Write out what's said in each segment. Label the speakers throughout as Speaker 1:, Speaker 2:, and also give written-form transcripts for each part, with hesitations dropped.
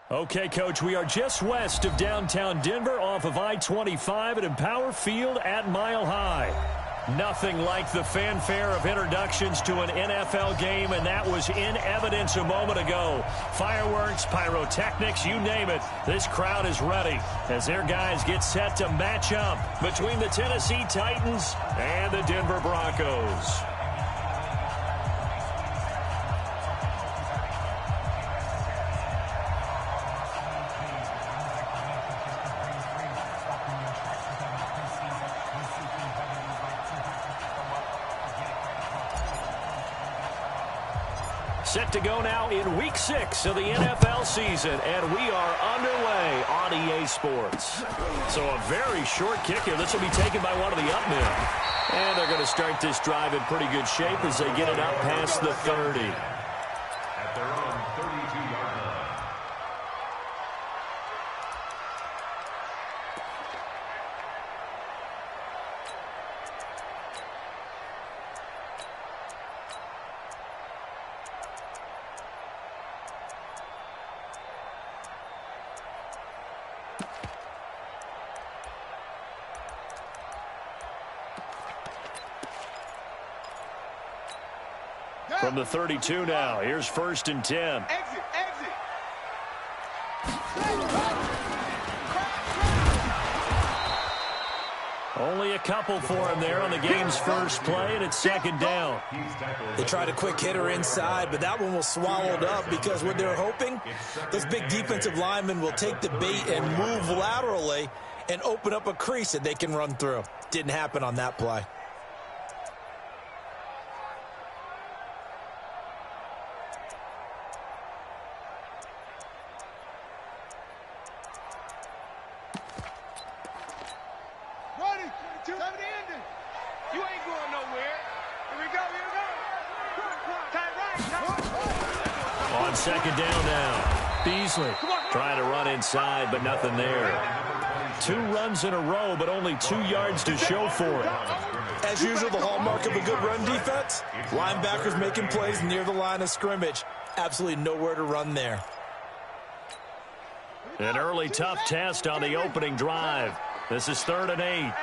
Speaker 1: Okay, Coach, we are just west of downtown Denver off of I-25 at Empower Field at Mile High. Nothing like the fanfare of introductions to an NFL game, and that was in evidence a moment ago. Fireworks, pyrotechnics, you name it. This crowd is ready as their guys get set to match up between the Tennessee Titans and the Denver Broncos. Set to go now in Week 6 of the NFL season, and we are underway on EA Sports. So a very short kick here. This will be taken by one of the up men. And they're going to start this drive in pretty good shape as they get it up past the 30.
Speaker 2: At their own 32-yard line.
Speaker 1: From the 32 now, here's 1st and 10.
Speaker 3: Exit.
Speaker 1: Only a couple for him there on the game's first play, and it's 2nd down.
Speaker 4: They tried a quick hitter inside, but that one was swallowed up because what they're hoping, those big defensive linemen will take the bait and move laterally and open up a crease that they can run through. Didn't happen on that play.
Speaker 1: On 2nd down now, Beasley trying to run inside, but nothing there. 2 runs in a row, but only 2 yards to show for it.
Speaker 4: As usual, the hallmark of a good run defense, linebackers making plays near the line of scrimmage. Absolutely nowhere to run there.
Speaker 1: An early tough test on the opening drive. This is 3rd and 8.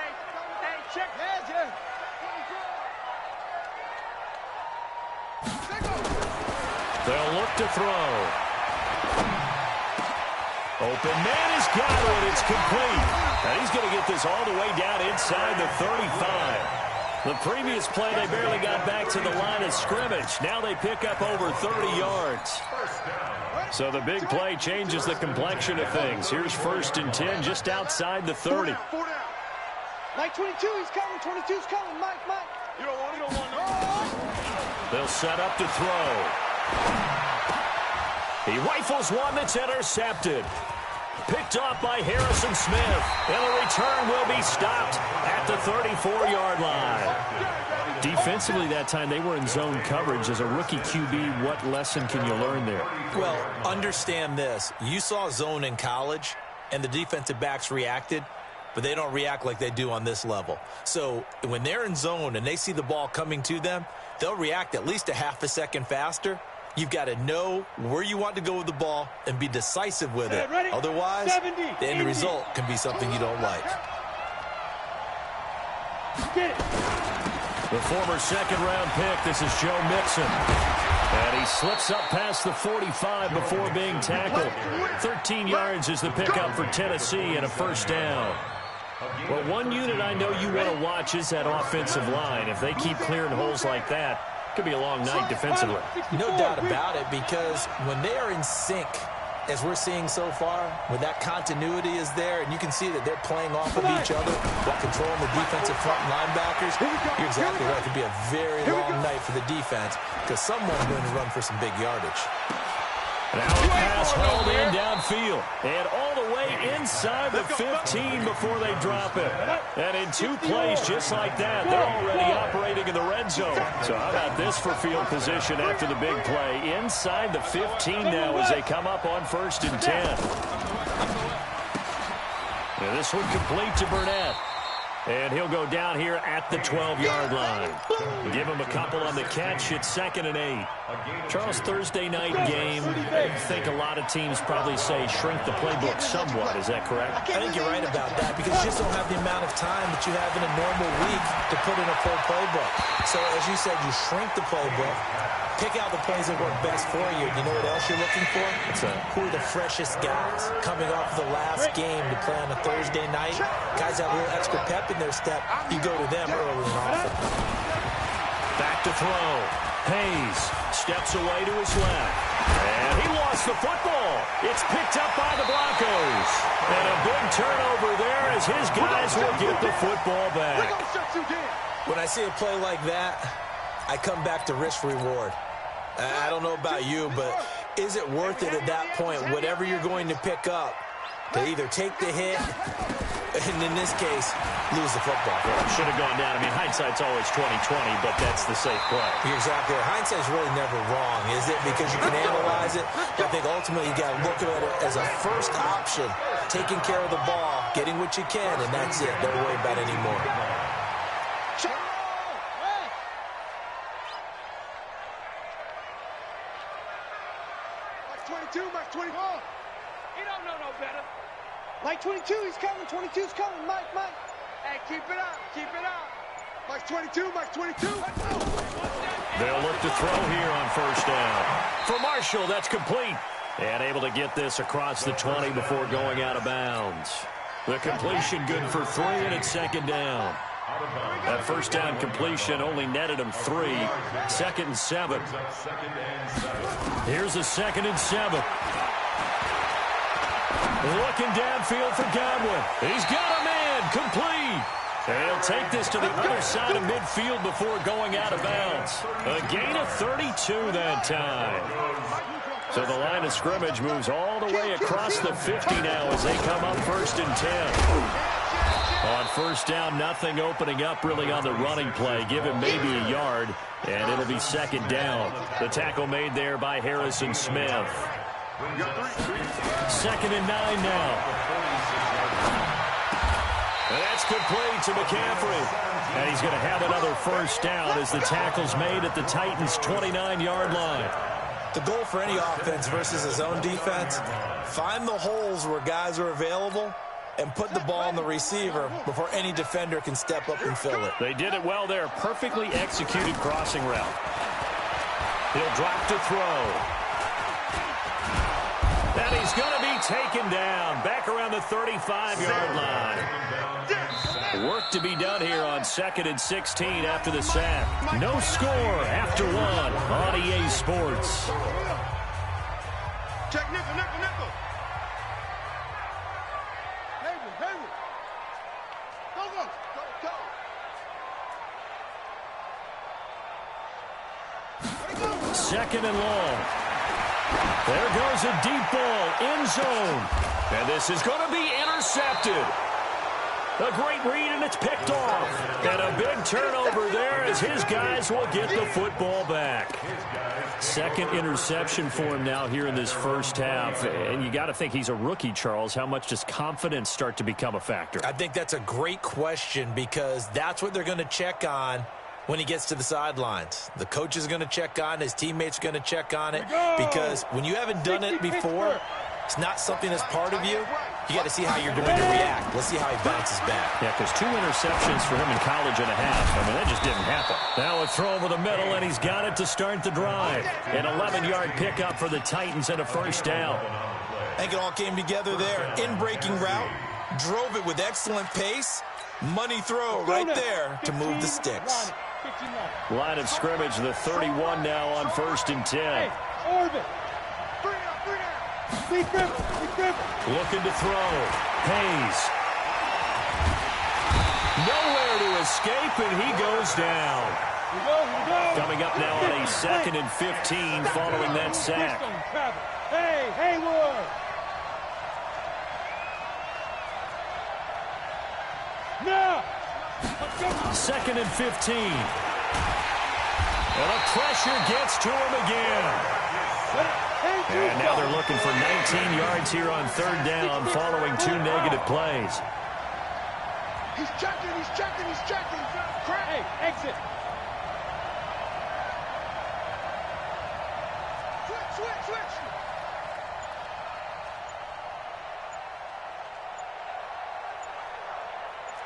Speaker 1: They'll look to throw. Open man has got it. It's complete. And he's going to get this all the way down inside the 35. The previous play, they barely got back to the line of scrimmage. Now they pick up over 30 yards. So the big play changes the complexion of things. Here's 1st and 10 just outside the 30.
Speaker 3: Mike 22, he's coming. 22's coming. Mike. You don't want no.
Speaker 1: They'll set up to throw. He rifles one that's intercepted. Picked off by Harrison Smith. And the return will be stopped at the 34-yard line. Defensively that time, they were in zone coverage. As a rookie QB, what lesson can you learn there?
Speaker 4: Well, understand this. You saw zone in college, and the defensive backs reacted, but they don't react like they do on this level. So when they're in zone and they see the ball coming to them, they'll react at least a half a second faster. You've got to know where you want to go with the ball and be decisive with it. Otherwise, the end result can be something you don't like.
Speaker 1: The former 2nd-round pick, this is Joe Mixon. And he slips up past the 45 before being tackled. 13 yards is the pickup for Tennessee and a 1st down. Well, one unit I know you want to watch is that offensive line. If they keep clearing holes like that, it could be a long night defensively.
Speaker 4: No doubt about it, because when they are in sync, as we're seeing so far, when that continuity is there, and you can see that they're playing off of each other while controlling the defensive front linebackers, you're exactly right. It could be a very long night for the defense because someone's going to run for some big yardage.
Speaker 1: Now a pass hauled in downfield and all the way inside the 15 before they drop it. And in 2 plays just like that, they're already operating in the red zone. So how about this for field position after the big play? Inside the 15 now as they come up on 1st and 10. And this one complete to Burnett. And he'll go down here at the 12-yard line. Give him a couple on the catch. It's 2nd and 8. Charles, Thursday night game, I think a lot of teams probably say shrink the playbook somewhat. Is that correct?
Speaker 4: I think you're right about that because you just don't have the amount of time that you have in a normal week to put in a full playbook. So, as you said, you shrink the playbook, pick out the plays that work best for you. You know what else you're looking for? Who are the freshest guys coming off the last game to play on a Thursday night? Guys have a little extra pep in their step. You go to them early and often.
Speaker 1: Back to throw. Hayes steps away to his left. And he lost the football. It's picked up by the Broncos. And a big turnover there as his guys will get the football back.
Speaker 4: When I see a play like that, I come back to risk-reward. I don't know about you, but is it worth it at that point, whatever you're going to pick up, to either take the hit, and in this case, lose the football?
Speaker 1: Should have gone down. I mean, hindsight's always 20/20, but that's the safe play.
Speaker 4: You're exactly right. Hindsight's really never wrong, is it? Because you can analyze it. I think ultimately you got to look at it as a first option, taking care of the ball, getting what you can, and that's it. Don't worry about it anymore.
Speaker 3: Mike 24. He don't know no better. Mike 22, he's coming. 22's coming. Mike. Hey, keep it up. Keep it up. Mike 22.
Speaker 1: They'll look to throw here on first down. For Marshall, that's complete. And able to get this across the 20 before going out of bounds. The completion good for 3, and it's 2nd down. That first down completion only netted him 3. 2nd and 7. Here's a 2nd and 7. Looking downfield for Godwin. He's got a man complete. And he'll take this to the other side of midfield before going out of bounds. A gain of 32 that time. So the line of scrimmage moves all the way across the 50 now as they come up 1st and 10. On first down, nothing opening up really on the running play. Give him maybe a yard, and it'll be 2nd down. The tackle made there by Harrison Smith. 2nd and 9 now. And that's complete to McCaffrey. And he's going to have another first down as the tackle's made at the Titans' 29-yard line.
Speaker 4: The goal for any offense versus a zone defense, find the holes where guys are available and put the ball on the receiver before any defender can step up and fill it.
Speaker 1: They did it well there. Perfectly executed crossing route. He'll drop to throw. And he's going to be taken down. Back around the 35-yard line. Work to be done here on 2nd and 16 after the sack. No score after 1 on EA Sports.
Speaker 3: Check nickel. Go.
Speaker 1: 2nd and long. There goes a deep ball, end zone. And this is going to be intercepted. A great read, and it's picked off. And a big turnover there as his guys will get the football back. 2nd interception for him now here in this first half. And you got to think he's a rookie, Charles. How much does confidence start to become a factor?
Speaker 4: I think that's a great question because that's what they're going to check on when he gets to the sidelines. The coach is going to check on it. His teammates are going to check on it because when you haven't done it before, it's not something that's part of you. You got to see how you're going to react. Let's see how he bounces back.
Speaker 1: Yeah, because 2 interceptions for him in college and a half. I mean, that just didn't happen. Now a throw over the middle, and he's got it to start the drive. An 11-yard pickup for the Titans and a first down.
Speaker 4: I think it all came together there. In-breaking route, drove it with excellent pace. Money throw right there to move the sticks.
Speaker 1: Line of scrimmage, the 31 now on 1st and 10.
Speaker 3: Orbit.
Speaker 1: Looking to throw. Hayes. Nowhere to escape, and he goes down. Coming up now on a 2nd and 15 following that sack.
Speaker 3: Hey, Haywood. Now.
Speaker 1: 2nd and 15. And the pressure gets to him again. And now they're looking for 19 yards here on 3rd down following 2 negative plays.
Speaker 3: He's checking. Hey, exit. Switch.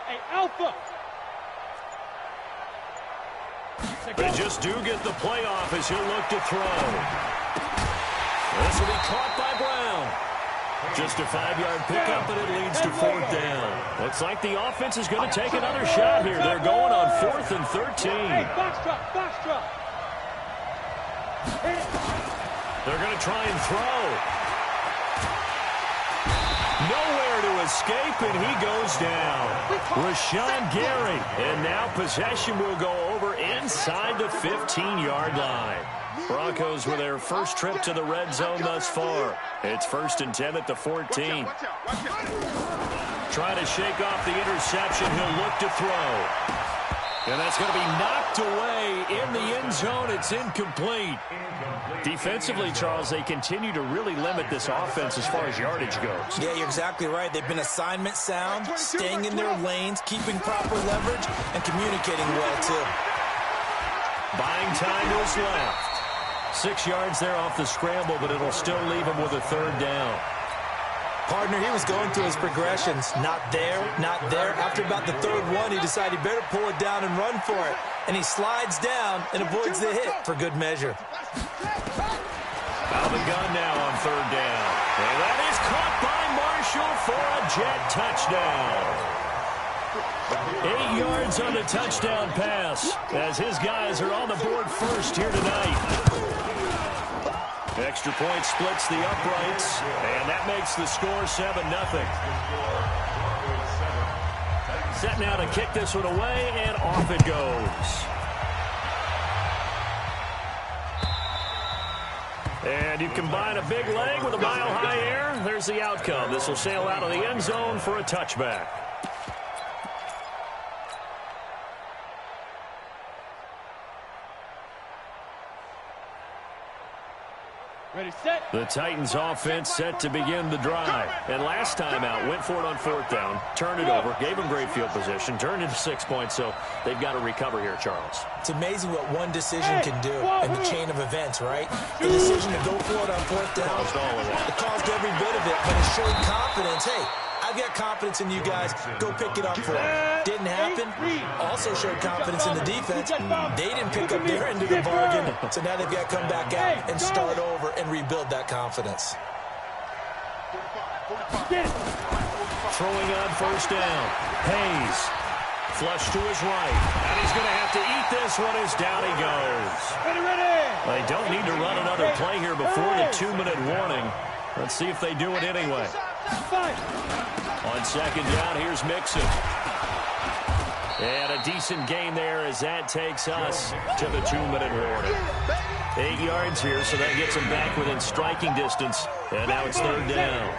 Speaker 3: Hey, Alpha.
Speaker 1: They just do get the playoff as he'll look to throw. This will be caught by Brown. Just a 5-yard pickup, and it leads to 4th down. Looks like the offense is going to take another shot here. They're going on 4th and 13.
Speaker 3: Hey, box truck.
Speaker 1: They're going to try and throw. Nowhere to escape, and he goes down. Rashawn Gary. And now possession will go over inside the 15-yard line. Broncos with their first trip to the red zone thus far. It's 1st and 10 at the 14. Trying to shake off the interception. He'll look to throw. And that's going to be knocked away in the end zone. It's incomplete. Defensively, Charles, they continue to really limit this offense as far as yardage goes.
Speaker 4: Yeah, you're exactly right. They've been assignment sound, staying in their lanes, keeping proper leverage, and communicating well, too.
Speaker 1: Buying time is left. 6 yards there off the scramble, but it'll still leave him with a 3rd down.
Speaker 4: Partner, he was going through his progressions. Not there, not there. After about the 3rd one, he decided he better pull it down and run for it. And he slides down and avoids the hit for good measure.
Speaker 1: Out of the gun now on 3rd down. And that is caught by Marshall for a jet touchdown. 8 yards on the touchdown pass as his guys are on the board first here tonight. Extra point splits the uprights, and that makes the score 7-0. Set now to kick this one away, and off it goes. And you combine a big leg with a mile-high air. There's the outcome. This will sail out of the end zone for a touchback.
Speaker 3: Ready, set.
Speaker 1: The Titans offense set to begin the drive. And last time out, went for it on 4th down, turned it over, gave them great field position, turned into 6 points, so they've got to recover here, Charles.
Speaker 4: It's amazing what one decision can do in the chain of events, right? The decision to go for it on 4th down.
Speaker 1: Caused all of that.
Speaker 4: It caused every bit of it, but it showed confidence. Hey, I've got confidence in you guys. Go pick it up for them. Didn't happen. Also showed confidence in the defense. They didn't pick up their end of the bargain, so now they've got to come back out and start over and rebuild that confidence.
Speaker 1: Throwing on 1st down. Hayes. Flush to his right. And he's going to have to eat this one as down he goes. They don't need to run another play here before the 2-minute warning. Let's see if they do it anyway. On 2nd down, here's Mixon. And a decent gain there as that takes us to the 2-minute warning. 8 yards here, so that gets him back within striking distance. And now it's 3rd down.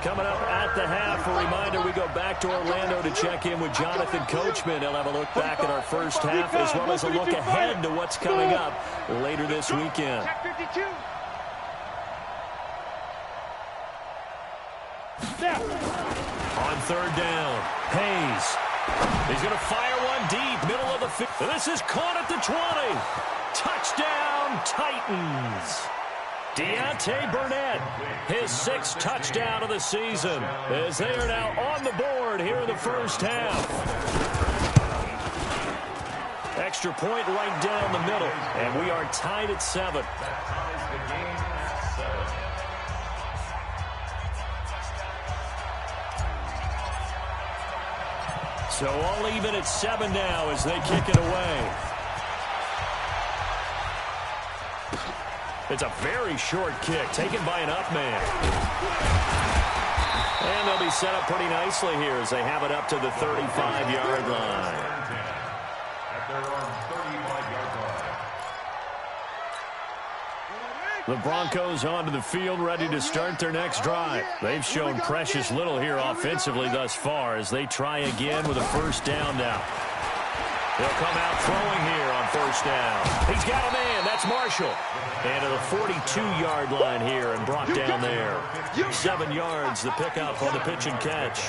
Speaker 1: Coming up at the half, a reminder, we go back to Orlando to check in with Jonathan Coachman. He'll have a look back at our first half as well as a look ahead to what's coming up later this weekend. On 3rd down, Hayes. He's going to fire one deep, middle of the field. This is caught at the 20. Touchdown, Titans. Deontay Burnett, his 6th touchdown of the season, as they are now on the board here in the first half. Extra point right down the middle, and we are tied at 7. So all even at 7 now as they kick it away. It's a very short kick taken by an up man. And they'll be set up pretty nicely here as they have it up to the 35-yard line.
Speaker 2: At their own 35-yard line.
Speaker 1: The Broncos onto the field, ready to start their next drive. They've shown precious little here offensively thus far as they try again with a 1st down now. They'll come out throwing here on 1st down. He's got a man. That's Marshall. And to the 42-yard line here and brought down there. 7 yards, the pickup on the pitch and catch.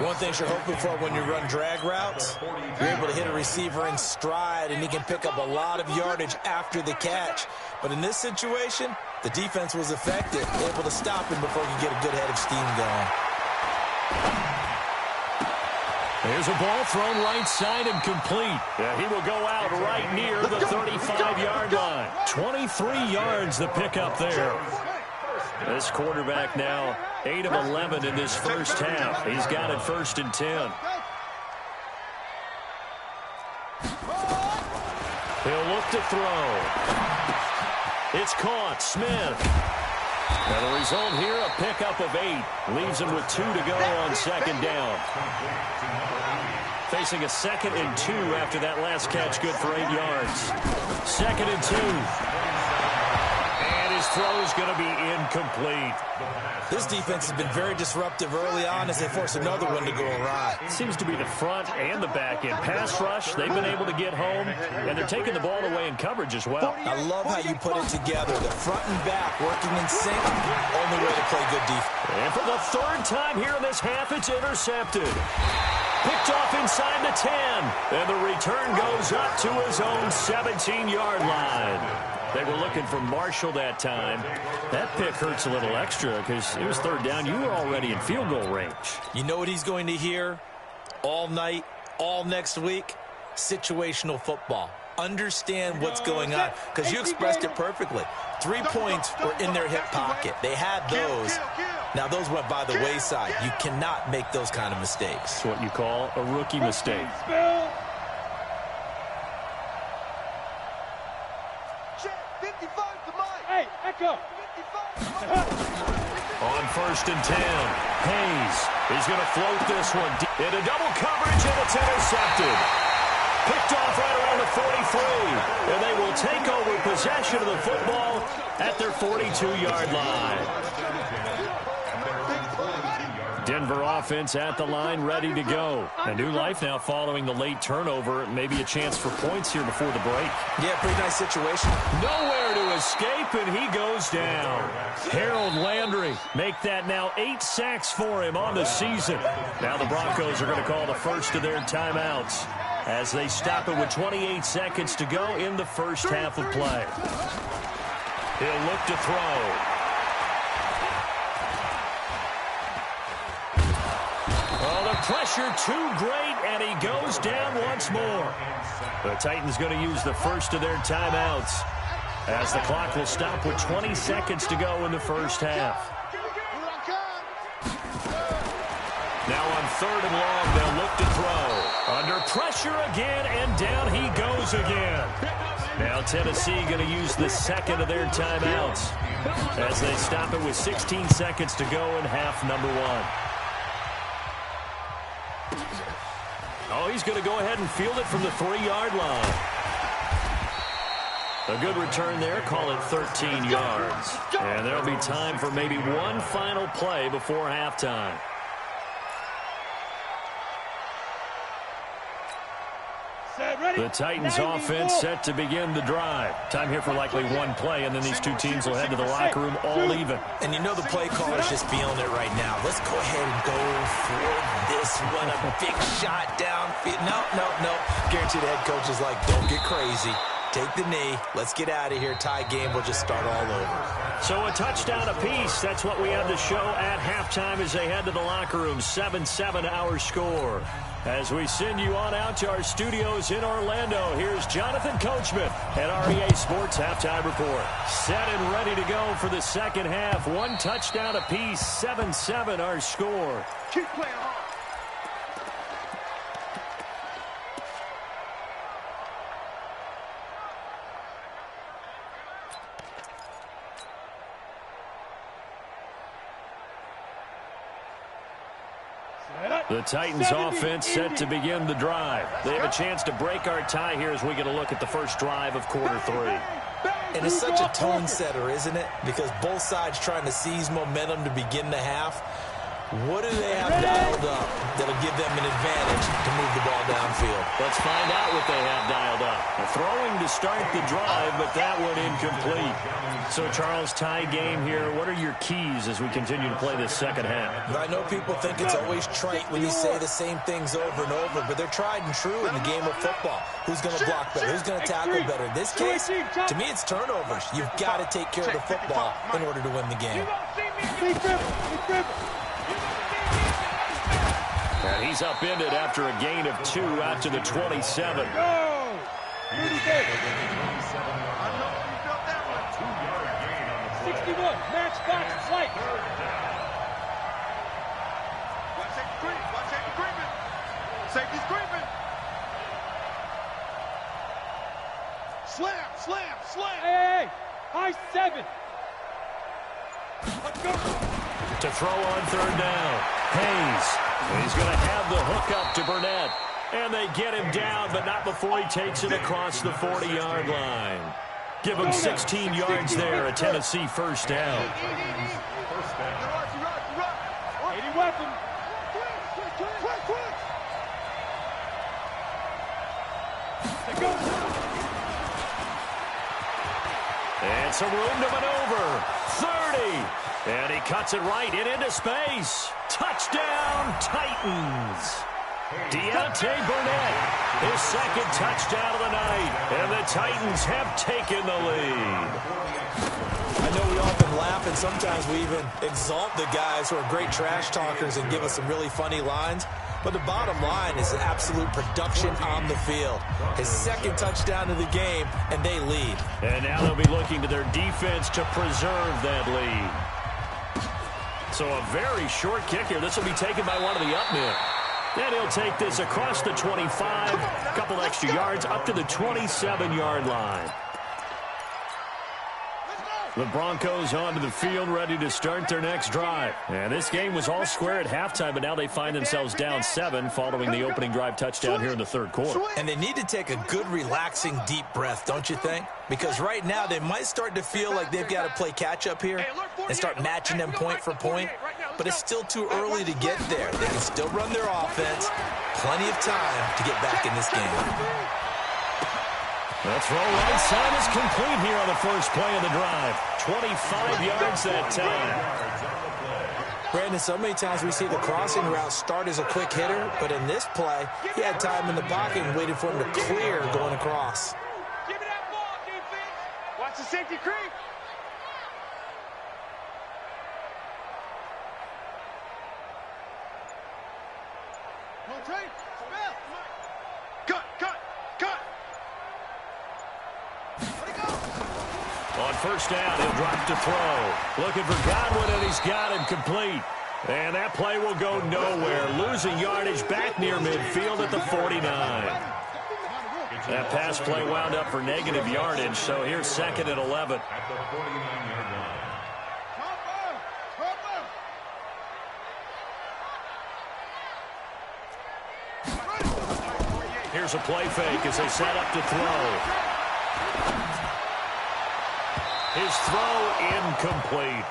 Speaker 4: One thing you're hoping for when you run drag routes, you're able to hit a receiver in stride, and he can pick up a lot of yardage after the catch. But in this situation, the defense was effective, able to stop him before he could get a good head of steam going.
Speaker 1: There's a ball thrown right side and complete. He will go out right near the 35-yard line. 23 yards the pickup there. This quarterback now 8 of 11 in this first half. He's got it 1st and 10. He'll look to throw. It's caught. Smith. And the result here, a pickup of 8. Leaves him with 2 to go on 2nd down. Facing a 2nd and 2 after that last catch, good for 8 yards. 2nd and 2. And his throw is going to be incomplete.
Speaker 4: This defense has been very disruptive early on as they force another one to go awry.
Speaker 1: It seems to be the front and the back end. Pass rush, they've been able to get home, and they're taking the ball away in coverage as well.
Speaker 4: I love how you put it together. The front and back working in sync. Only way to play good defense.
Speaker 1: And for the 3rd time here in this half, it's intercepted. Picked off inside the 10. And the return goes up to his own 17-yard line. They were looking for Marshall that time. That pick hurts a little extra because it was 3rd down. You were already in field goal range.
Speaker 4: You know what he's going to hear all night, all next week? Situational football. Understand what's going on because you expressed it perfectly. 3 points were in their hip pocket. They had those. Now, those went by the wayside. You cannot make those kind of mistakes.
Speaker 1: It's what you call a rookie mistake. On 1st and 10, Hayes is going to float this one into double coverage, and it's intercepted. Picked off right around the 43, and they will take over possession of the football at their 42-yard line. Denver offense at the line, ready to go. A new life now following the late turnover. Maybe a chance for points here before the break.
Speaker 4: Yeah, pretty nice situation.
Speaker 1: Nowhere to escape, and he goes down. Harold Landry make that now 8 sacks for him on the season. Now the Broncos are going to call the first of their timeouts as they stop it with 28 seconds to go in the first half of play. He'll look to throw. Pressure too great, and he goes down once more. The Titans going to use the first of their timeouts as the clock will stop with 20 seconds to go in the first half. Now on 3rd and long, they'll look to throw. Under pressure again, and down he goes again. Now Tennessee going to use the 2nd of their timeouts as they stop it with 16 seconds to go in half number 1. Oh, he's going to go ahead and field it from the 3-yard line. A good return there. Call it 13 yards. And there'll be time for maybe one final play before halftime. The Titans offense set to begin the drive. Time here for likely one play, and then these two teams will head to the locker room all even.
Speaker 4: And you know the play caller's just feeling it right now. Let's go ahead and go for this one. A big shot downfield. No. Guarantee the head coach is like, don't get crazy. Take the knee. Let's get out of here. Tie game. We'll just start all over.
Speaker 1: So a touchdown apiece. That's what we have to show at halftime as they head to the locker room. 7-7 our score. As we send you on out to our studios in Orlando, here's Jonathan Coachman at REA Sports Halftime Report. Set and ready to go for the second half. One touchdown apiece. 7-7 our score.
Speaker 3: Keep playing hard.
Speaker 1: The Titans offense set to begin the drive. They have a chance to break our tie here as we get a look at the first drive of quarter 3.
Speaker 4: And it's such a tone setter, isn't it? Because both sides trying to seize momentum to begin the half. What do they have dialed up that'll give them an advantage to move the ball downfield?
Speaker 1: Let's find out what they have dialed up. Throwing to start the drive, but that one incomplete. So, Charles, tie game here. What are your keys as we continue to play this second half?
Speaker 4: I know people think it's always trite when you say the same things over and over, but they're tried and true in the game of football. Who's going to block better? Who's going to tackle better? In this case, to me, it's turnovers. You've got to take care of the football in order to win the game.
Speaker 1: And he's upended after a gain of 2 out to the 27.
Speaker 3: Go! 61, match box, flight. Watch safety creep, watch safety creeping. Safety's creeping. Slam, slam, slam. Hey, high 7. Let's go.
Speaker 1: To throw on third down. Hayes. And he's going to have the hook up to Burnett. And they get him down, but not before he takes it across the 40-yard line. Give him 16 yards there, a Tennessee first down.
Speaker 3: 80 weapon.
Speaker 1: And some room to maneuver. 30. And he cuts it right into space. Touchdown, Titans. Deontay Burnett, his second touchdown of the night. And the Titans have taken the lead.
Speaker 4: I know we often laugh, and sometimes we even exalt the guys who are great trash talkers and give us some really funny lines. But the bottom line is absolute production on the field. His second touchdown of the game, and they lead.
Speaker 1: And now they'll be looking to their defense to preserve that lead. So a very short kick here. This will be taken by one of the up men. And he'll take this across the 25, a couple extra yards, up to the 27-yard line. The Broncos onto the field, ready to start their next drive. And this game was all square at halftime, but now they find themselves down 7 following the opening drive touchdown here in the third quarter.
Speaker 4: And they need to take a good, relaxing, deep breath, don't you think? Because right now they might start to feel like they've got to play catch-up here and start matching them point for point. But it's still too early to get there. They can still run their offense. Plenty of time to get back in this game.
Speaker 1: The throw right side is complete here on the first play of the drive. 25 yards that time.
Speaker 4: Brandon, so many times we see the crossing route start as a quick hitter, but in this play, he had time in the pocket and waited for him to clear going across.
Speaker 3: Give me that ball, defense. Watch the safety creep. No trade. Spell. Cut, cut, cut.
Speaker 1: On first down, he'll drop to throw. Looking for Godwin, and he's got him complete. And that play will go nowhere. Losing yardage back near midfield at the 49. That pass play wound up for negative yardage, so here's 2nd and 11.
Speaker 2: At the 49-yard line.
Speaker 1: Here's a play fake as they set up to throw. His throw incomplete.
Speaker 4: I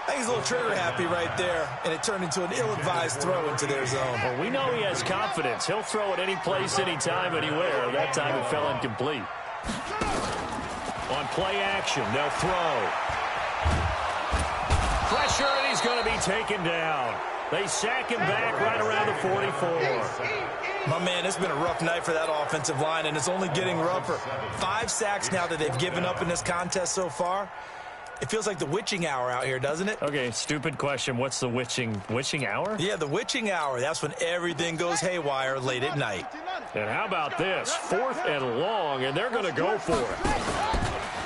Speaker 4: think he's a little trigger happy right there, and it turned into an ill-advised throw into their zone.
Speaker 1: Well, we know he has confidence. He'll throw it any place, anytime, anywhere. That time it fell incomplete. On play action, they'll throw. Pressure, and he's going to be taken down. They sack him back right around the 44.
Speaker 4: My man, it's been a rough night for that offensive line, and it's only getting rougher. 5 sacks now that they've given up in this contest so far. It feels like the witching hour out here, doesn't it?
Speaker 1: Okay, stupid question. What's the witching hour?
Speaker 4: Yeah, the witching hour. That's when everything goes haywire late at night.
Speaker 1: And how about this? 4th and long, and they're going to go for it.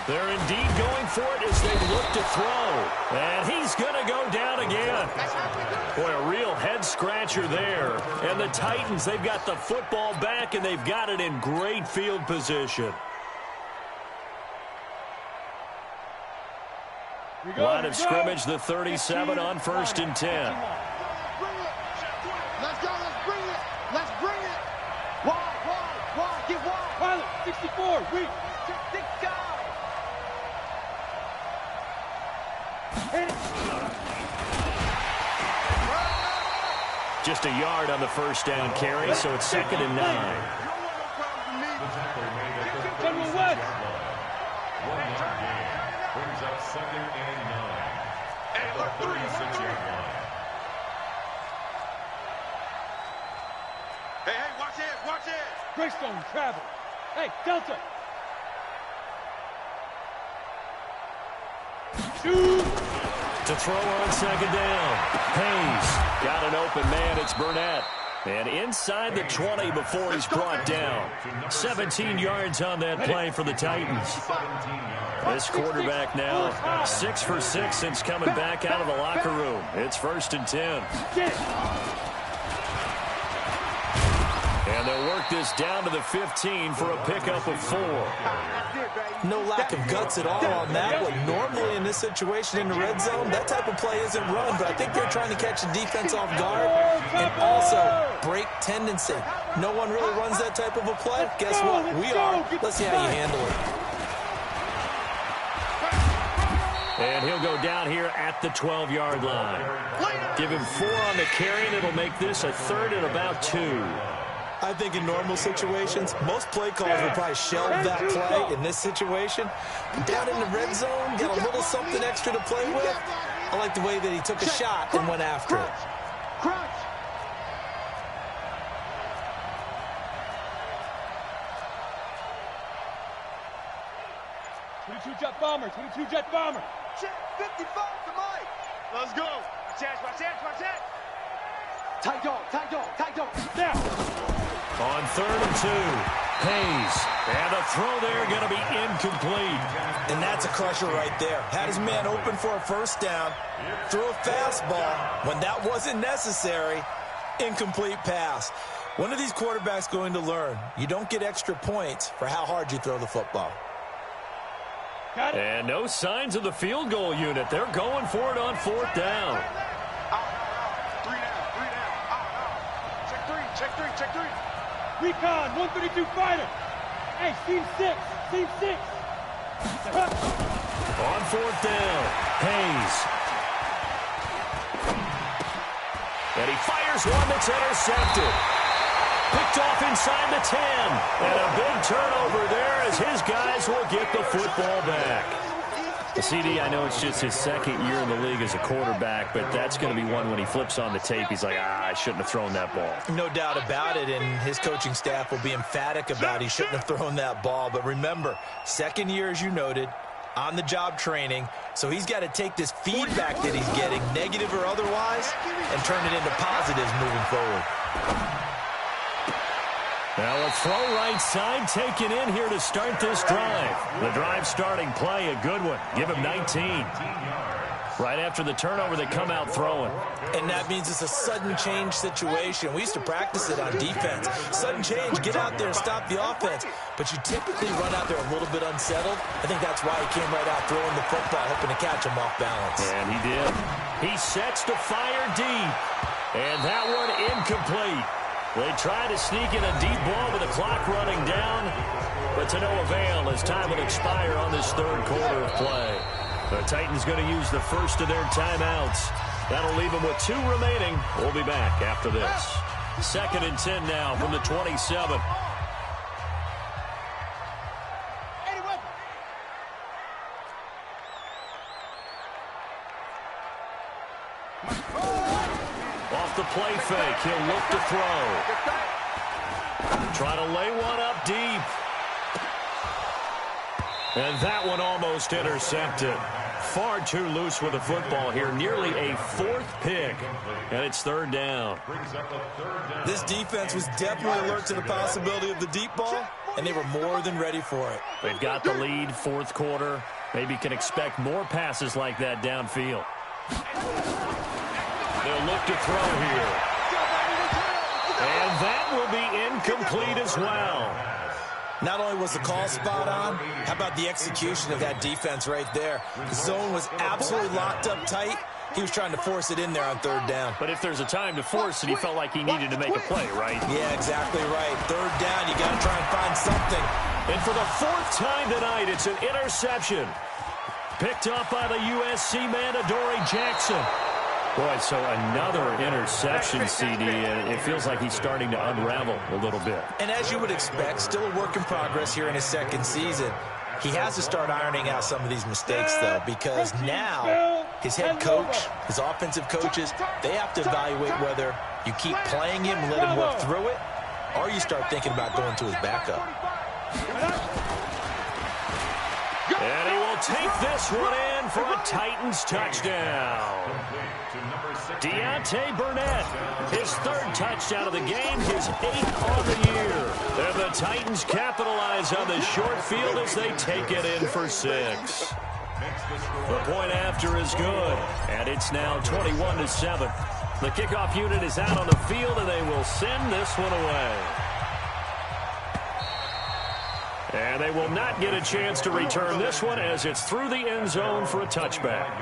Speaker 1: They're indeed going for it as they look to throw. And he's going to go down again. Boy, a real head-scratcher there. And the Titans, they've got the football back, and they've got it in great field position. Line of scrimmage, the 37 on 1st and 10.
Speaker 3: Let's go, let's bring it. Let's bring it. Wide, get wide. Pilot, 64, reach. 6 guys. Hit it.
Speaker 1: just a yard on the first down carry, so it's 2nd and 9.
Speaker 2: Brings up 2nd and 9. At the 36-yard line.
Speaker 3: Hey, watch it, watch it.
Speaker 5: Greystone, travel. Hey, Delta. Shoot.
Speaker 1: To throw on 2nd down. Hayes got an open man. It's Burnett. And inside the 20 before he's brought down. 17 yards on that play for the Titans. This quarterback now 6 for 6 since coming back out of the locker room. It's 1st and 10. And they'll work this down to the 15 for a pickup of 4.
Speaker 4: No lack of guts at all on that one. Normally in this situation in the red zone, that type of play isn't run, but I think they're trying to catch the defense off guard and also break tendency. No one really runs that type of a play. Guess what? We are. Let's see how you handle it.
Speaker 1: And he'll go down here at the 12-yard line. Give him 4 on the carry, and it'll make this a 3rd and about 2.
Speaker 4: I think in normal situations, most play calls would probably shelve that play in this situation. But down in the red zone, get a little something extra to play with. I like the way that he took a shot and went after it.
Speaker 3: Crunch.
Speaker 5: Jet bomber, 22 jet bomber.
Speaker 3: Check 55 to Mike. Let's go. Watch that. Tight dog.
Speaker 5: Now.
Speaker 1: On 3rd and 2, Hayes. And a throw there going to be incomplete.
Speaker 4: And that's a crusher right there. Had his man open for a 1st down. Threw a fastball when that wasn't necessary. Incomplete pass. When are these quarterbacks going to learn? You don't get extra points for how hard you throw the football.
Speaker 1: And no signs of the field goal unit. They're going for it on 4th down.
Speaker 3: Check three.
Speaker 5: Recon, 132 fighter. Hey, team 6.
Speaker 1: On 4th down, Hayes. And he fires one that's intercepted. Picked off inside the 10. And a big turnover there as his guys will get the football back. CD, I know it's just his 2nd year in the league as a quarterback, but that's going to be one when he flips on the tape. He's like, I shouldn't have thrown that ball.
Speaker 4: No doubt about it, and his coaching staff will be emphatic about he shouldn't have thrown that ball. But remember, 2nd year, as you noted, on-the-job training, so he's got to take this feedback that he's getting, negative or otherwise, and turn it into positives moving forward.
Speaker 1: Now a throw right side taken in here to start this drive. The drive starting play, a good one. Give him 19. Right after the turnover, they come out throwing.
Speaker 4: And that means it's a sudden change situation. We used to practice it on defense. Sudden change, get out there and stop the offense. But you typically run out there a little bit unsettled. I think that's why he came right out throwing the football, hoping to catch him off balance.
Speaker 1: And he did. He sets to fire deep. And that one incomplete. They try to sneak in a deep ball with the clock running down, but to no avail as time will expire on this 3rd quarter of play. The Titans going to use the first of their timeouts. That'll leave them with 2 remaining. We'll be back after this. 2nd and 10 now from the 27. Off the play fake, he'll look to throw. Try to lay one up deep. And that one almost intercepted. Far too loose with the football here. Nearly a 4th pick. And it's 3rd down.
Speaker 4: This defense was definitely alert to the possibility of the deep ball, and they were more than ready for it.
Speaker 1: They've got the lead, 4th quarter. Maybe can expect more passes like that downfield. They'll look to throw here. And that will be incomplete as well.
Speaker 4: Not only was the call spot on, how about the execution of that defense right there? The zone was absolutely locked up tight. He was trying to force it in there on 3rd down.
Speaker 1: But if there's a time to force it, he felt like he needed to make a play, right?
Speaker 4: Yeah, exactly right. 3rd down, you got to try and find something.
Speaker 1: And for the 4th time tonight, it's an interception. Picked up by the USC man, Adoree Jackson. Boy, so another interception, CD, and it feels like he's starting to unravel a little bit.
Speaker 4: And as you would expect, still a work in progress here in his second season. He has to start ironing out some of these mistakes, though, because now his head coach, his offensive coaches, they have to evaluate whether you keep playing him and let him work through it, or you start thinking about going to his backup.
Speaker 1: And he will take this one in for a Titans touchdown. Deontay Burnett, his third touchdown of the game, his 8th on the year. And the Titans capitalize on the short field as they take it in for 6. The point after is good, and it's now 21-7. The kickoff unit is out on the field, and they will send this one away. And they will not get a chance to return this one as it's through the end zone for a touchback.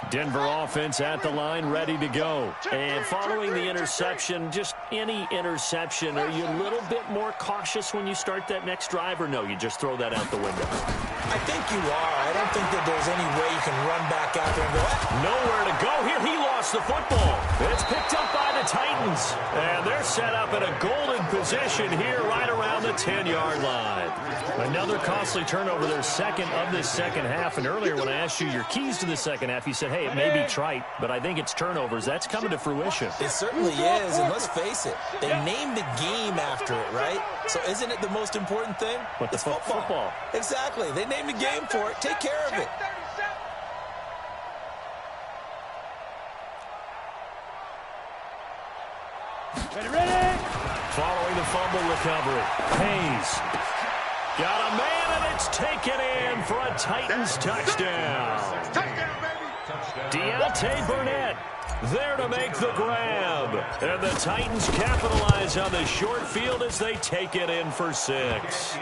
Speaker 1: Denver offense at the line, ready to go. And following the interception, just any interception, are you a little bit more cautious when you start that next drive, or no, you just throw that out the window?
Speaker 4: I think you are. I don't think that there's any way you can run back out there and go,
Speaker 1: nowhere to go here. He lost the football. It's picked up by the Titans. And they're set up in a golden position here right around the 10-yard line. Another costly turnover, their second of this second half. And earlier when I asked you your keys to the second half, you said, hey, it may be trite, but I think it's turnovers. That's coming to fruition.
Speaker 4: It certainly is, and let's face it, they named the game after it, right? So isn't it the most important thing?
Speaker 1: It's football.
Speaker 4: Exactly. They named the game for it. Take care of it.
Speaker 5: Ready?
Speaker 1: Following the fumble recovery, Hayes got a man, and it's taken in for a Titans touchdown. Deontay Burnett there to make the grab. And the Titans capitalize on the short field as they take it in for 6.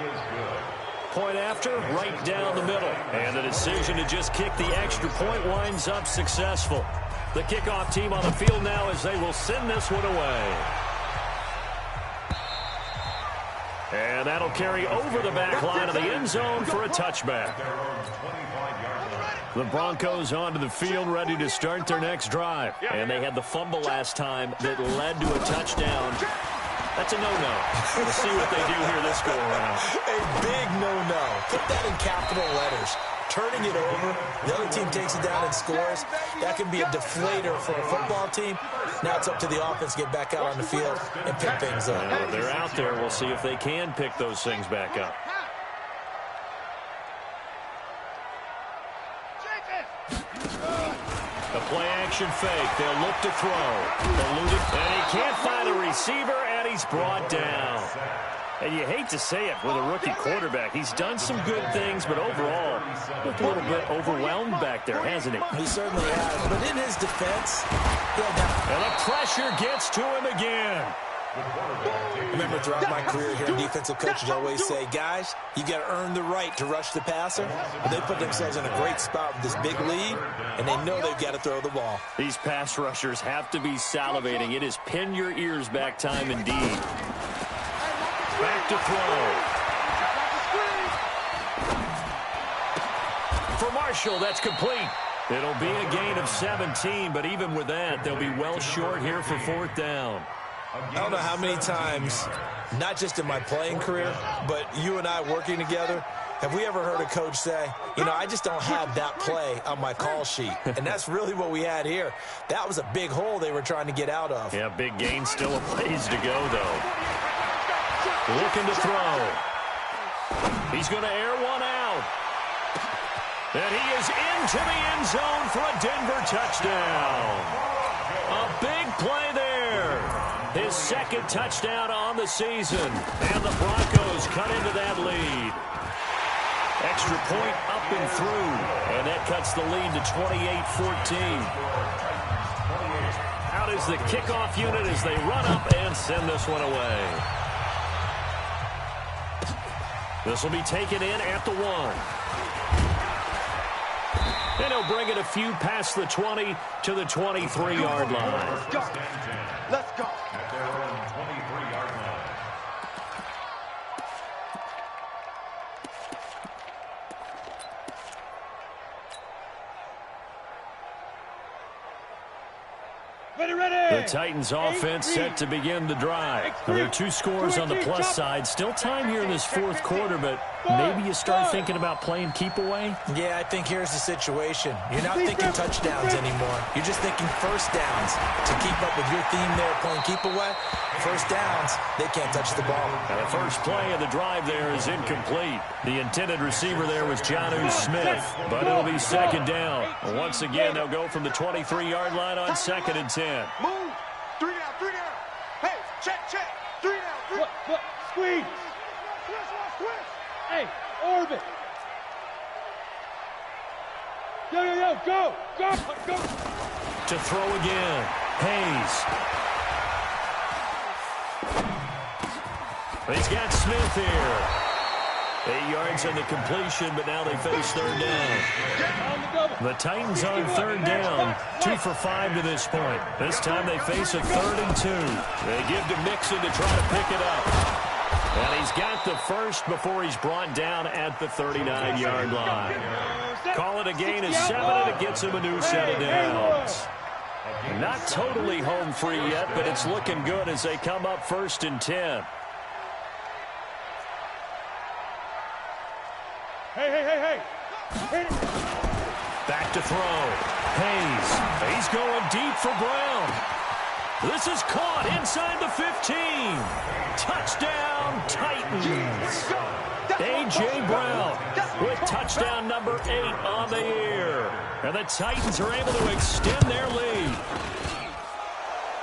Speaker 1: Point after, right down the middle. And the decision to just kick the extra point winds up successful. The kickoff team on the field now as they will send this one away. And that'll carry over the back line of the end zone for a touchback. The Broncos onto the field, ready to start their next drive. And they had the fumble last time that led to a touchdown. That's a no-no. We'll see what they do here this go-around.
Speaker 4: A big no-no. Put that in capital letters. Turning it over, the other team takes it down and scores. That can be a deflator for a football team. Now it's up to the offense to get back out on the field and pick things up.
Speaker 1: Well, they're out there. We'll see if they can pick those things back up. A play-action fake. They'll look to throw. Eluded, and he can't find a receiver, and he's brought down. And you hate to say it with a rookie quarterback. He's done some good things, but overall, looked a little bit overwhelmed back there, hasn't he?
Speaker 4: He certainly has. But in his defense,
Speaker 1: and the pressure gets to him again.
Speaker 4: I remember throughout my career here, defensive coaches always say, guys, you got to earn the right to rush the passer. But they put themselves in a great spot with this big lead, and they know they've got to throw the ball.
Speaker 1: These pass rushers have to be salivating. It is pin your ears back time indeed. Back to throw. For Marshall, that's complete. It'll be a gain of 17, but even with that, they'll be well short here for 4th down.
Speaker 4: I don't know how many times, not just in my playing career, but you and I working together, have we ever heard a coach say, you know, I just don't have that play on my call sheet. And that's really what we had here. That was a big hole they were trying to get out of.
Speaker 1: Yeah, big gain, still a ways to go, though. Looking to throw. He's going to air one out. And he is into the end zone for a Denver touchdown. A big play there. His second touchdown on the season. And the Broncos cut into that lead. Extra point up and through. And that cuts the lead to 28-14. Out is the kickoff unit as they run up and send this one away. This will be taken in at the 1. And he'll bring it a few past the 20 to the 23-yard line.
Speaker 3: Let's go. Let's go.
Speaker 2: At their own 23-yard line.
Speaker 1: The Titans offense set to begin the drive. Now, there are 2 scores on the plus side. Still time here in this fourth quarter, but maybe you start thinking about playing keep away?
Speaker 4: Yeah, I think here's the situation. You're not thinking touchdowns anymore. You're just thinking first downs. To keep up with your theme there, playing keep away, first downs, they can't touch the ball.
Speaker 1: Now, the first play of the drive there is incomplete. The intended receiver there was Jonnu Smith, but it'll be second down. Once again, they'll go from the 23-yard line on 2nd and 10.
Speaker 3: Move. 3 down, 3 down. Hey, check. 3 down, 3 down.
Speaker 5: Squeeze.
Speaker 3: Twist.
Speaker 5: Hey, orbit. Yo, go.
Speaker 1: To throw again, Hayes. He's got Smith here. 8 yards on the completion, but now they face third down. The Titans on third down, 2 for 5 to this point. This time they face a 3rd and 2. They give to Mixon to try to pick it up. And he's got the first before he's brought down at the 39-yard line. Call it a gain of 7, and it gets him a new set of downs. Not totally home free yet, but it's looking good as they come up 1st and 10.
Speaker 5: Hey.
Speaker 1: Back to throw. Hayes. He's going deep for Brown. This is caught inside the 15. Touchdown, Titans. A.J. Brown with touchdown number 8 on the year. And the Titans are able to extend their lead.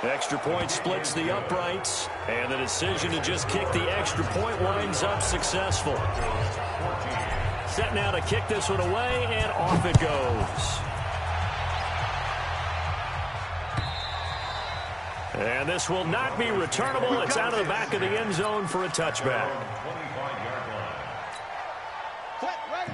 Speaker 1: Extra point splits the uprights, and the decision to just kick the extra point winds up successful. Set now to kick this one away, and off it goes. And this will not be returnable. It's out of the back of the end zone for a touchback.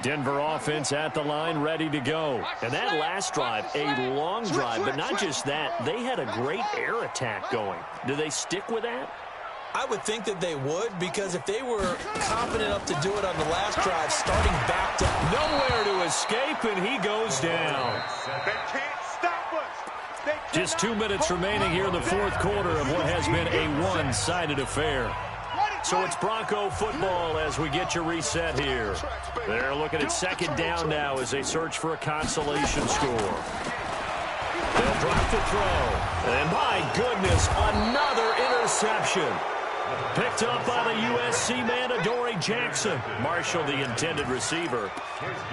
Speaker 1: Denver offense at the line, ready to go. And that last drive, a long drive, but not just that. They had a great air attack going. Do they stick with that?
Speaker 4: I would think that they would, because if they were confident enough to do it on the last drive, starting back to
Speaker 1: nowhere to escape, and he goes down.
Speaker 3: They can't stop us.
Speaker 1: Just 2 minutes remaining here in the fourth quarter of what has been a one-sided affair. So it's Bronco football as we get your reset here. They're looking at second down now as they search for a consolation score. They'll drop the throw. And my goodness, another interception. Picked up by the USC man, Adoree Jackson. Marshall, the intended receiver.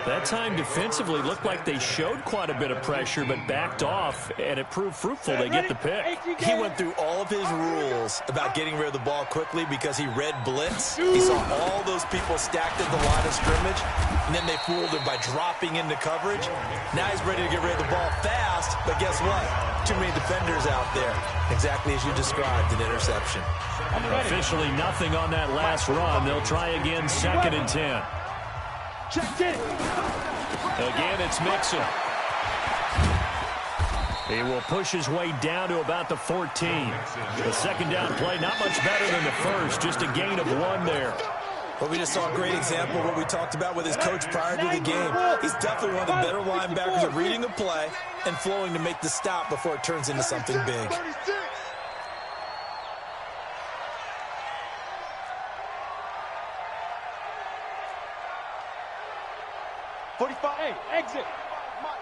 Speaker 1: That time defensively looked like they showed quite a bit of pressure, but backed off, and it proved fruitful. They get the pick.
Speaker 4: He went through all of his rules about getting rid of the ball quickly because he read blitz. He saw all those people stacked at the line of scrimmage, and then they fooled him by dropping into coverage. Now he's ready to get rid of the ball fast, but guess what? Too many defenders out there. Exactly as you described, an interception.
Speaker 1: Officially nothing on that last run. They'll try again, 2nd and 10. Again, it's Mixon. He will push his way down to about the 14. The second down play, not much better than the first, just a gain of 1 there.
Speaker 4: Well, we just saw a great example of what we talked about with his coach prior to the game. He's definitely one of the better linebackers at reading the play and flowing to make the stop before it turns into something big.
Speaker 5: Hey, exit.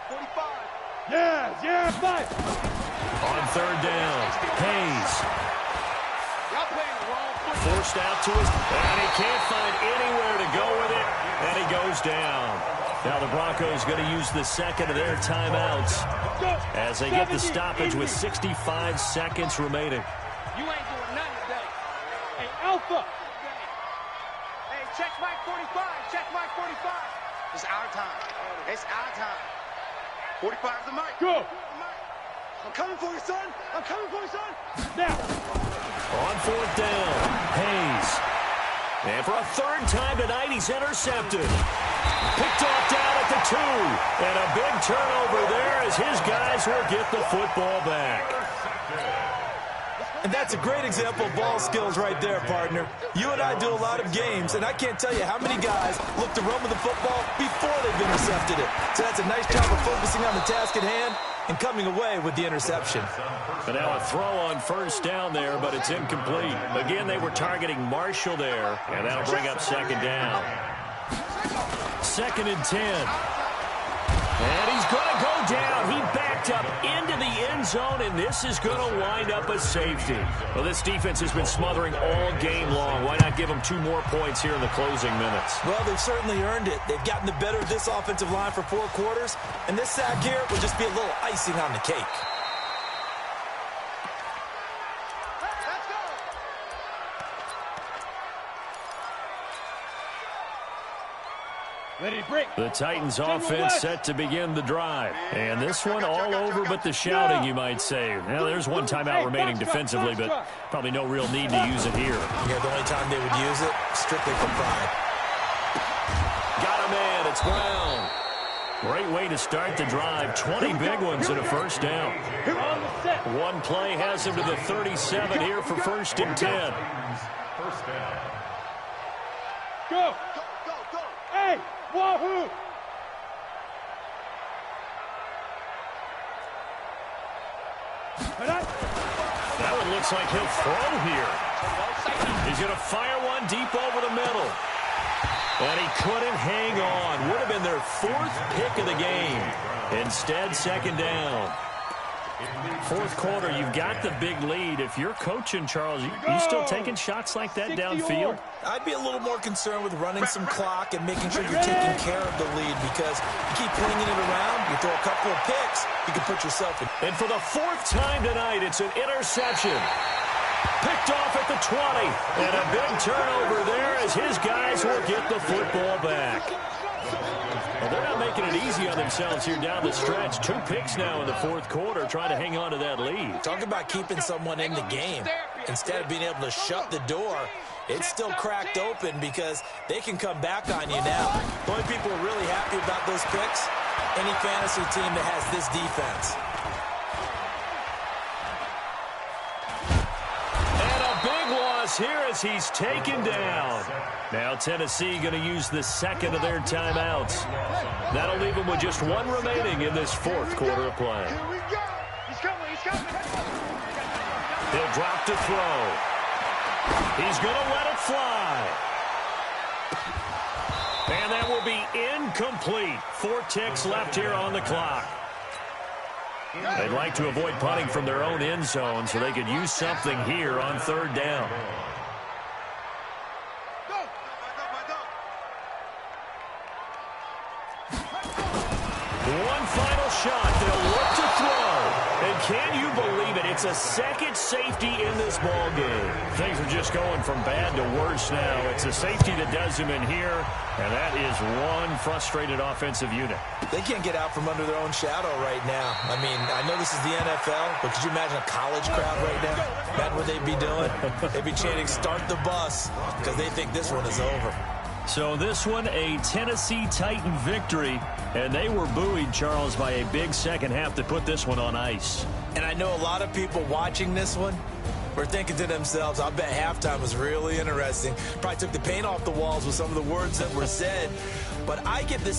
Speaker 3: 45.
Speaker 5: Yeah, 5.
Speaker 1: On third down, Hayes.
Speaker 3: Y'all playing the wrong foot.
Speaker 1: Forced out to his, and he can't find anywhere to go with it, and he goes down. Now the Broncos going to use the second of their timeouts as they get the stoppage with 65 seconds remaining.
Speaker 3: You ain't doing nothing today.
Speaker 5: Hey, Alpha.
Speaker 3: Hey, check Mike 45. Check Mike 45. It's our time. It's our time. 45 is the mic.
Speaker 5: Go.
Speaker 3: I'm coming for you, son. I'm coming for you, son.
Speaker 5: Now.
Speaker 1: On fourth down, Hayes. And for a third time tonight, he's intercepted. Picked off down at the 2. And a big turnover there as his guys will get the football back.
Speaker 4: And that's a great example of ball skills right there, partner. You and I do a lot of games, and I can't tell you how many guys look to run with the football before they've intercepted it. So that's a nice job of focusing on the task at hand and coming away with the interception.
Speaker 1: And now a throw on first down there, but it's incomplete. Again, they were targeting Marshall there, and that'll bring up second down. 2nd and 10. And he's going to go down. He backed up into the end zone, and this is going to wind up a safety. Well, this defense has been smothering all game long. Why not give them 2 more points here in the closing minutes?
Speaker 4: Well, they've certainly earned it. They've gotten the better of this offensive line for 4 quarters, and this sack here will just be a little icing on the cake.
Speaker 5: Ready to break.
Speaker 1: The Titans offense set to begin the drive. And this one all over but the shouting, you might say. Now, there's one timeout remaining defensively, but probably no real need to use it here.
Speaker 4: Yeah, the only time they would use it, strictly for pride.
Speaker 1: Got a man. It's Brown. Great way to start the drive. 20 big ones and a first down. One play has him to the 37 here for 1st and 10.
Speaker 2: First down.
Speaker 5: Go. Hey, wahoo!
Speaker 1: That one looks like he'll throw here. He's going to fire one deep over the middle. And he couldn't hang on. Would have been their 4th pick of the game. Instead, 2nd down. 4th quarter, you've got the big lead. If you're coaching, Charles, you still taking shots like that downfield?
Speaker 4: I'd be a little more concerned with running some clock and making sure you're taking care of the lead, because you keep flinging it around, you throw a couple of picks, you can put yourself in.
Speaker 1: And for the 4th time tonight, it's an interception. Picked off at the 20. And a big turnover there as his guys will get the football back. Well, they're not making it easy on themselves here down the stretch. 2 picks now in the 4th quarter, trying to hang on to that lead.
Speaker 4: Talk about keeping someone in the game. Instead of being able to shut the door, it's still cracked open because they can come back on you now. The only people who are really happy about those picks, any fantasy team that has this defense.
Speaker 1: Here as he's taken down. Now Tennessee going to use the 2nd of their timeouts. That'll leave them with just 1 remaining in this 4th quarter of play.
Speaker 3: Here we go. He's coming.
Speaker 1: He'll drop to throw. He's going to let it fly. And that will be incomplete. 4 ticks left here on the clock. They'd like to avoid punting from their own end zone so they could use something here on 3rd down. One final shot. They'll look to throw. And can you believe it? It's a 2nd safety in this ball game. Things are just going from bad to worse now. It's a safety that does him in here, and that is one frustrated offensive unit.
Speaker 4: They can't get out from under their own shadow right now. I mean, I know this is the NFL, but could you imagine a college crowd right now? Imagine what they'd be doing. They'd be chanting, "Start the bus," because they think this one is over.
Speaker 1: So this one, a Tennessee Titan victory, and they were buoyed, Charles, by a big second half to put this one on ice.
Speaker 4: And I know a lot of people watching this one were thinking to themselves, I bet halftime was really interesting. Probably took the paint off the walls with some of the words that were said. But I get this